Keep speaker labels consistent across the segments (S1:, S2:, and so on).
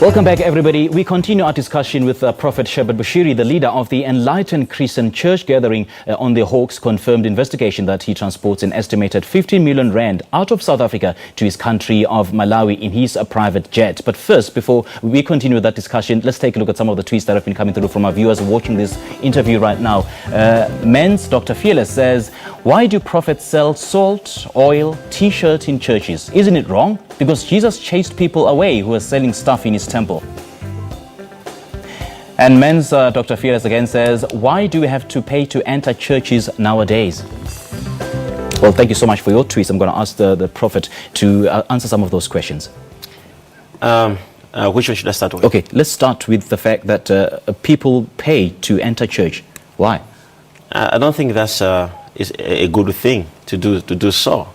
S1: Welcome back, everybody. We continue our discussion with Prophet Shepherd Bushiri, the leader of the Enlightened Christian Church gathering on the Hawks confirmed investigation that he transports an estimated 15 million rand out of South Africa to his country of Malawi in his private jet. But first, before we continue with that discussion, let's take a look at some of the tweets that have been coming through from our viewers watching this interview right now. Men's Dr. Fearless says, why do prophets sell salt, oil, t-shirts in churches? Isn't it wrong? Because Jesus chased people away who were selling stuff in his temple. And Men's Dr. Fearless again says, why do we have to pay to enter churches nowadays? Well, thank you so much for your tweets. I'm going to ask the Prophet to answer some of those questions.
S2: Which one should I start with?
S1: Okay, let's start with the fact that people pay to enter church. Why?
S2: I don't think that's is a good thing to do so.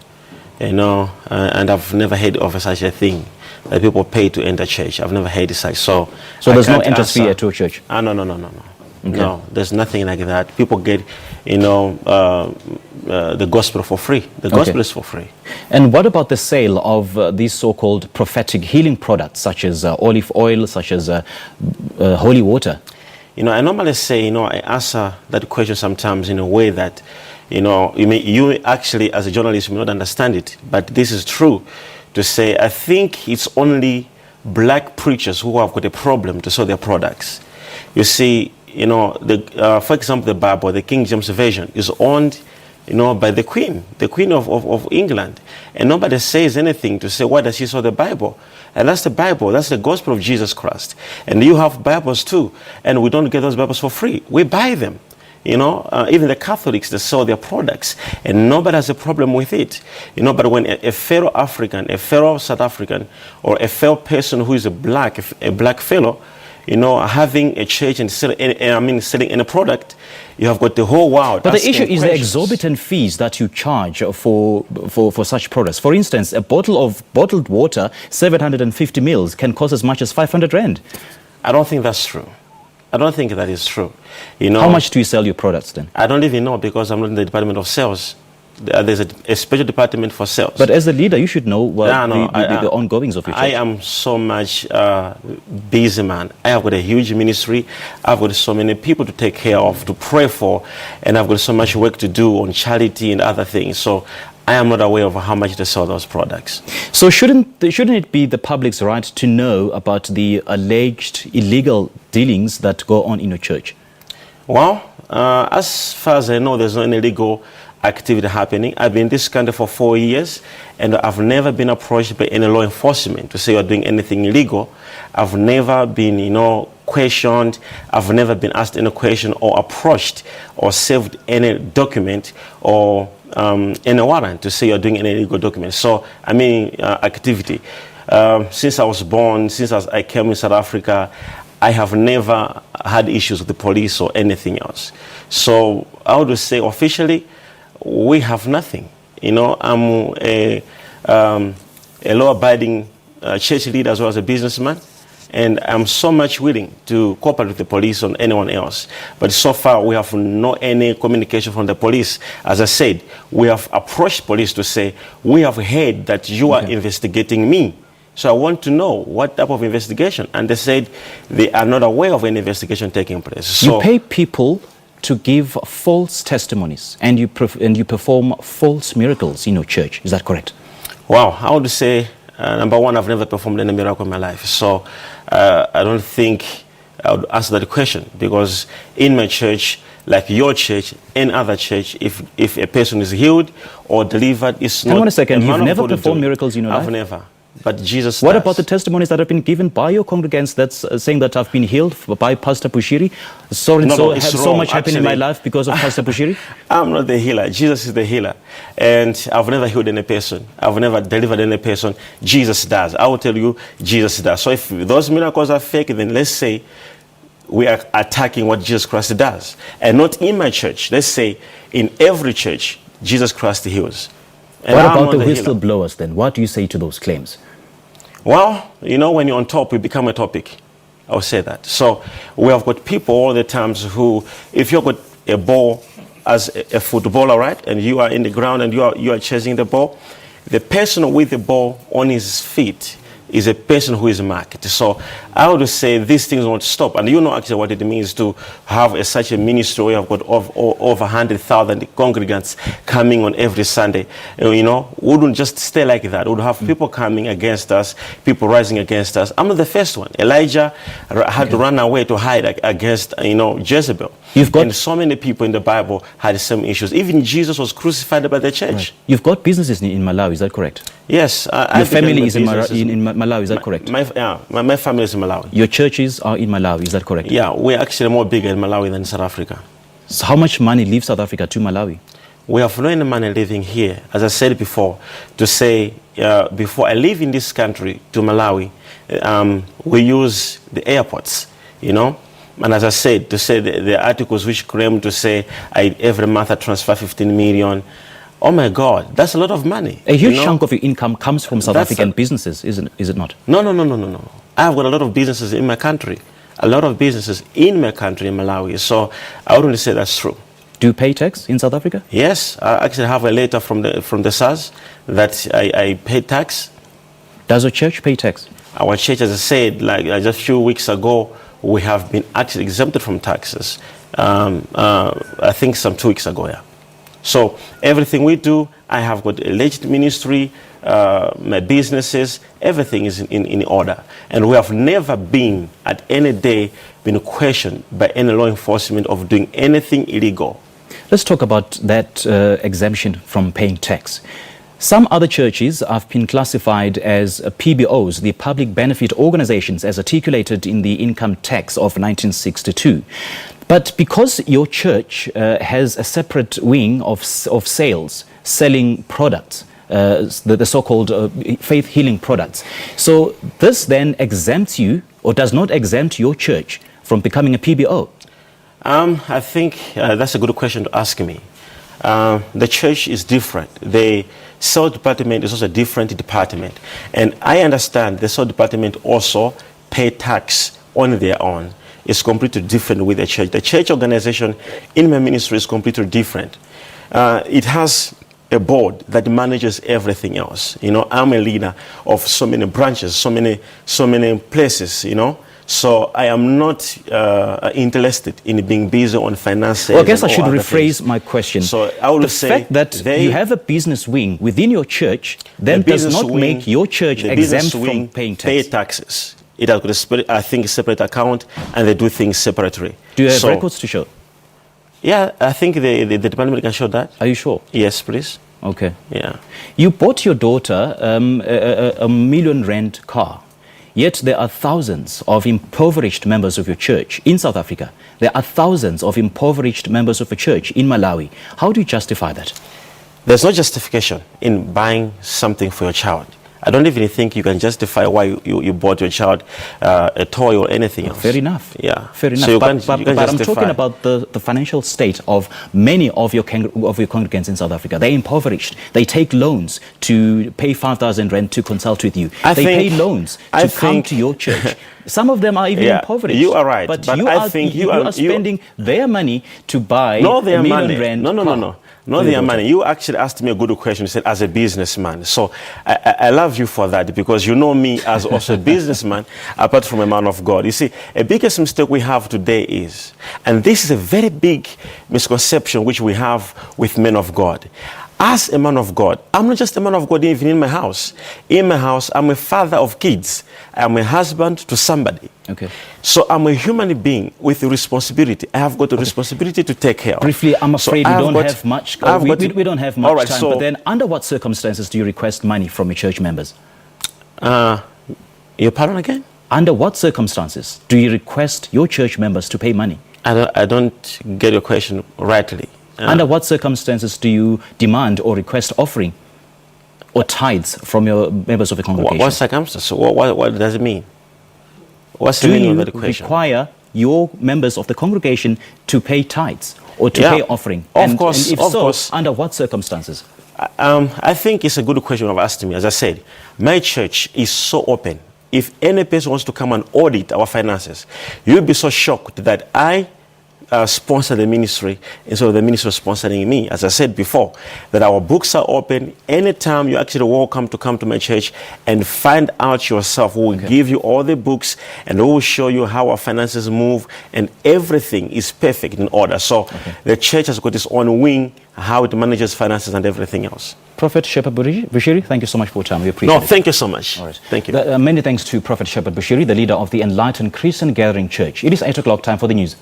S2: You know, and I've never heard of such a thing, that people pay to enter church. I've never heard such. So
S1: there's no entry fee at your church?
S2: No.
S1: Okay.
S2: No, there's nothing like that. People get, you know, the gospel for free. The gospel is for free.
S1: And what about the sale of these so-called prophetic healing products, such as olive oil, such as holy water?
S2: You know, I normally say, you know, I answer that question sometimes in a way that, you know, you actually, as a journalist, may not understand it, but this is true to say, I think it's only black preachers who have got a problem to sell their products. You see, you know, for example, the Bible, the King James Version, is owned, you know, by the Queen of England. And nobody says anything to say, why does she sell the Bible? And that's the Bible, that's the gospel of Jesus Christ. And you have Bibles too, and we don't get those Bibles for free. We buy them. You know, even the Catholics, they sell their products, and nobody has a problem with it. You know, but when a fellow African, a fellow South African, or a fellow person who is a black fellow, you know, having a church and selling any product, you have got the whole world.
S1: But the issue is the exorbitant fees that you charge for such products. For instance, a bottle of bottled water, 750 mils, can cost as much as 500 rand.
S2: I don't think that's true. I don't think that is true. You know,
S1: how much do you sell your products then?
S2: I don't even know, because I'm not in the department of sales. There's a special department for sales.
S1: But as a leader, you should know what the ongoings of your church.
S2: I am so much busy, man. I have got a huge ministry. I've got so many people to take care of, to pray for, and I've got so much work to do on charity and other things. So I am not aware of how much to sell those products.
S1: So shouldn't it be the public's right to know about the alleged illegal dealings that go on in your church?
S2: Well, as far as I know, there's no illegal activity happening. I've been in this country for 4 years, and I've never been approached by any law enforcement to say you're doing anything illegal. I've never been, you know, questioned. I've never been asked any question or approached or served any document or any warrant to say you're doing any illegal document. So, I mean, activity. Since I was born, since I came in South Africa, I have never had issues with the police or anything else. So, I would say officially, we have nothing. You know, I'm a law-abiding church leader as well as a businessman, and I'm so much willing to cooperate with the police or anyone else. But so far, we have no any communication from the police. As I said, we have approached police to say, we have heard that you are investigating me. So I want to know what type of investigation. And they said they are not aware of any investigation taking place. So
S1: you pay people to give false testimonies, and you perform false miracles in your church. Is that correct?
S2: Wow, I would say, number one, I've never performed any miracle in my life. So I don't think I would answer that question, because in my church, like your church, any other church, if a person is healed or delivered, it's not...
S1: Hang on a second, you've never performed miracles in your life?
S2: I've never. But Jesus
S1: What
S2: does.
S1: about the testimonies that have been given by your congregants that's saying that I've been healed by Pastor Bushiri? So had so much happened in my life because of Pastor Bushiri?
S2: I'm not the healer. Jesus is the healer. And I've never healed any person. I've never delivered any person. Jesus does. I will tell you, Jesus does. So if those miracles are fake, then let's say we are attacking what Jesus Christ does. And not in my church. Let's say in every church, Jesus Christ heals. And
S1: what about the whistleblowers then? What do you say to those claims?
S2: Well, you know, when you're on top, you become a topic. I'll say that. So we have got people all the times who, if you've got a ball as a footballer, right, and you are in the ground and you are chasing the ball, the person with the ball on his feet is a person who is marked. So I would say these things won't stop. And you know actually what it means to have such a ministry where you've got over 100,000 congregants coming on every Sunday. You know, we wouldn't just stay like that. We would have people coming against us, people rising against us. I'm not the first one. Elijah had to run away to hide against, Jezebel. And so many people in the Bible had some issues. Even Jesus was crucified by the church.
S1: Right. You've got businesses in Malawi, is that correct?
S2: Yes.
S1: Your family is in Malawi, is that correct?
S2: My family is in Malawi.
S1: Your churches are in Malawi, is that correct?
S2: Yeah, we're actually more bigger in Malawi than South Africa.
S1: So how much money leaves South Africa to Malawi?
S2: We have no money living here. As I said before, to say, before I leave in this country to Malawi, we use the airports, And as I said, to say the articles which claim to say every month I transfer 15 million, oh my God, that's a lot of money.
S1: A huge chunk of your income comes from South African businesses, is it not?
S2: No. I've got a lot of businesses in my country. A lot of businesses in my country, in Malawi. So I wouldn't say that's true.
S1: Do you pay tax in South Africa?
S2: Yes, I actually have a letter from the SARS that I pay tax.
S1: Does your church pay tax?
S2: Our church, as I said, just a few weeks ago, we have been actually exempted from taxes. I think some 2 weeks ago, yeah. So everything we do, I have got a legit ministry, my businesses, everything is in order. And we have never been at any day been questioned by any law enforcement of doing anything illegal.
S1: Let's talk about that exemption from paying tax. Some other churches have been classified as PBOs, the public benefit organizations, as articulated in the income tax of 1962. But because your church has a separate wing of sales, selling products, the so-called faith healing products, so this then exempts you, or does not exempt your church from becoming a PBO?
S2: I think that's a good question to ask me. The church is different. The sales department is also a different department. And I understand the sales department also pay tax on their own. It's completely different with the church. The church organization in my ministry is completely different. It has a board that manages everything else. I'm a leader of so many branches, so many places, So I am not interested in being busy on finances.
S1: Well, I guess I should rephrase my question.
S2: So I would say
S1: the fact that you have a business wing within your church then does not make your church exempt from paying tax.
S2: Pay taxes. It has got I think, a separate account, and they do things separately.
S1: Do you have records to show?
S2: Yeah, I think the department can show that.
S1: Are you sure?
S2: Yes, please.
S1: Okay.
S2: Yeah.
S1: You bought your daughter a R1 million car. Yet there are thousands of impoverished members of your church in South Africa. There are thousands of impoverished members of a church in Malawi. How do you justify that?
S2: There's no justification in buying something for your child. I don't even think you can justify why you bought your child a toy or anything else.
S1: Fair enough.
S2: Yeah.
S1: Fair enough.
S2: So
S1: but I'm talking about the financial state of many of your congregants in South Africa. They're impoverished. They take loans to pay 5,000 rand to consult with you. They pay loans to come to your church. Some of them are even impoverished.
S2: You are right.
S1: But you are spending their money to buy R1 million.
S2: No. Not their money. You actually asked me a good question. You said, as a businessman. So I love you for that, because you know me as also a businessman, apart from a man of God. You see, a biggest mistake we have today is, and this is a very big misconception which we have with men of God. As a man of God, I'm not just a man of God even in my house. In my house, I'm a father of kids. I'm a husband to somebody.
S1: Okay.
S2: So I'm a human being with a responsibility. I have got a responsibility to take care of.
S1: Briefly, I'm afraid we don't have much time,
S2: so,
S1: but then under what circumstances do you request money from your church members?
S2: Your pardon again?
S1: Under what circumstances do you request your church members to pay money?
S2: I don't get your question rightly.
S1: Under what circumstances do you demand or request offering or tithes from your members of the congregation?
S2: What circumstances? What does it mean? What's the meaning of that question?
S1: Do you require your members of the congregation to pay tithes or to pay offering?
S2: Of course.
S1: And if so, under what circumstances?
S2: I think it's a good question you've asked me. As I said, my church is so open. If any person wants to come and audit our finances, you'll be so shocked that I sponsor the ministry instead of the ministry sponsoring me. As I said before, that our books are open. Anytime you're actually welcome to come to my church and find out yourself. We'll give you all the books and we will show you how our finances move, and everything is perfect in order. So the church has got its own wing, how it manages finances and everything else.
S1: Prophet Shepherd Bushiri, thank you so much for your time. We appreciate it.
S2: No, thank you so much.
S1: All right.
S2: Thank you.
S1: Many thanks to Prophet Shepherd Bushiri, the leader of the Enlightened Christian Gathering Church. It is 8 o'clock, time for the news.